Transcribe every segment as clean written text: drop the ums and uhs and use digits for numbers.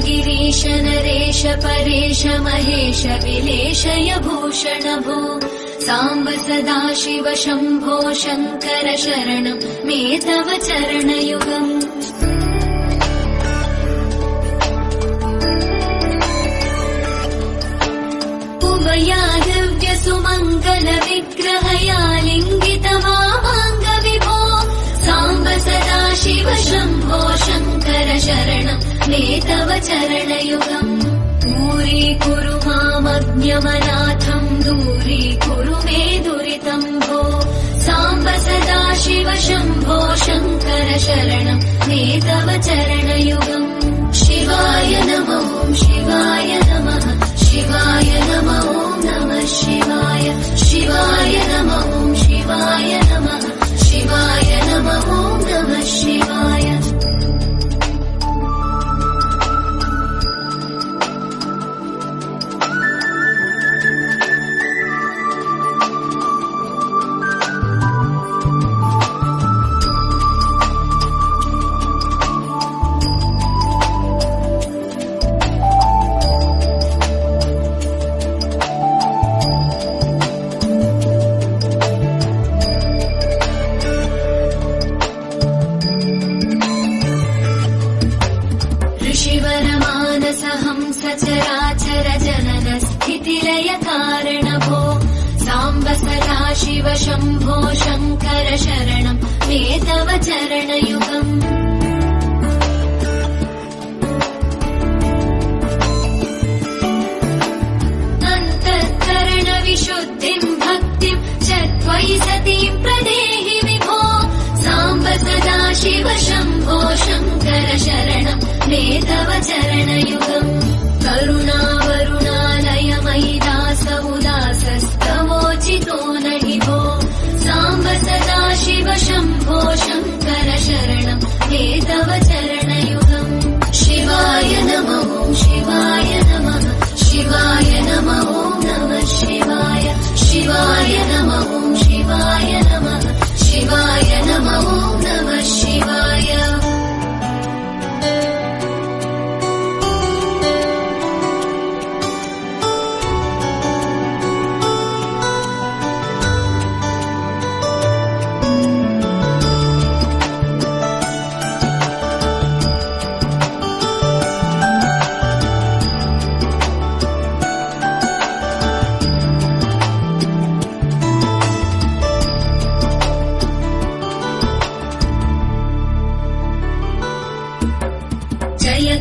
गिरीश नरेश परेश महेश विलेशय भूषण भो साम्ब सदाशिव शम्भो शङ्कर शरणं मे तव चरणयुगम्। उमया दिव्य सुमङ्गल विग्रहया लिङ्गितमामाङ्ग विभो साम्ब सदाशिव शम्भो शङ्कर शरणं मे तव चरणयुगम्। दूरीकुरु मामज्ञमनाथं दूरीकुरु मे दुरितं भो साम्ब सदाशिव शम्भो शङ्कर शरणं मे तव चरणयुगम्। शिवाय नमः शिवाय नमः शिवाय नमः नमः शिवाय शिवाय नमः शिवाय नमः शिवाय नमः नमः शिवाय। सचराचर जनन स्थितिलय कारण भो साम्ब सदाशिव शम्भो शङ्कर शरणं मे तव चरणयुगम्। अन्तःकरण विशुद्धिं भक्तिं च त्वयि सतीं प्रदेहि विभो साम्ब सदाशिव शम्भो शङ्कर शरणं मे तव चरणयुगम्। करुणावरुणालय मयि दास उदासस्तवोचितो नहि भो साम्ब सदाशिव शम्भो शङ्कर शरणं मे तव चरणयुगम्। शिवाय नमः शिवाय नमः शिवाय नमः नमः शिवाय शिवाय नमः शिवाय नमः शिवाय नमः नमः शिवाय।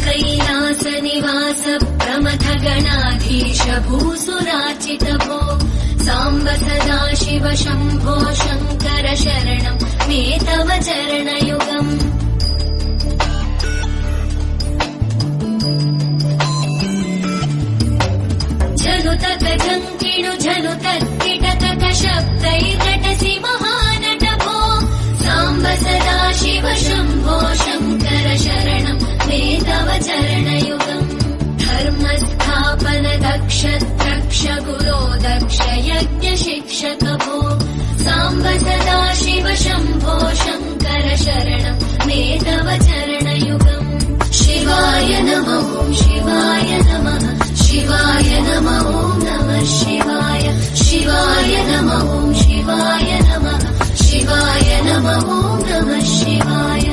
कैलास निवास प्रमथ गणाधीश भूसुराचित भो साम्ब सदाशिव शम्भो शङ्कर शरणं मे तव चरणयुगम्। झनुतक झङ्किणु झनुतक्किटतक शब्दैर्नटसि महानट भो साम्ब सदाशिव शम्भो शङ्कर शरणं मे तव चरणयुगम्। धर्मस्थापन दक्ष द्रक्ष गुरो दक्ष यज्ञ शिक्षक भो साम्ब सदाशिव शम्भो शङ्कर शरणं मे तव चरणयुगम्। शिवाय नमः शिवाय नमः शिवाय नमः नमः शिवाय शिवाय नमः शिवाय नमः शिवाय नमः नमः शिवाय।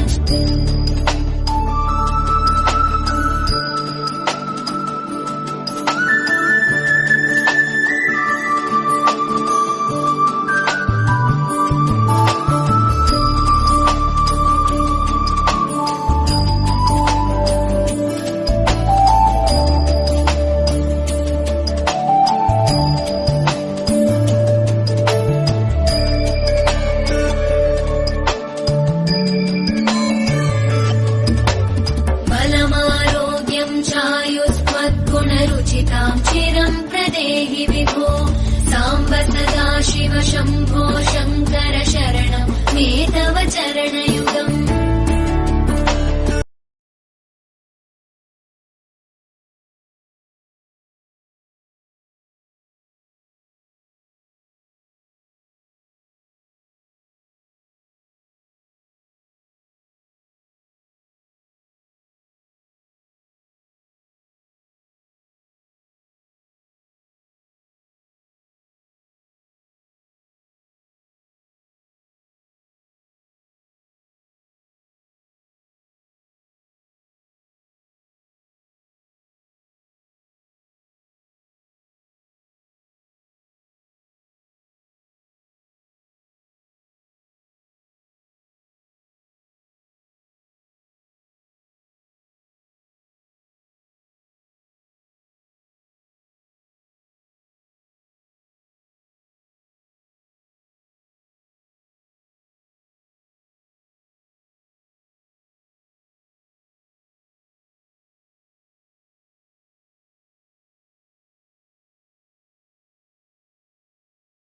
तव चरणयुगम्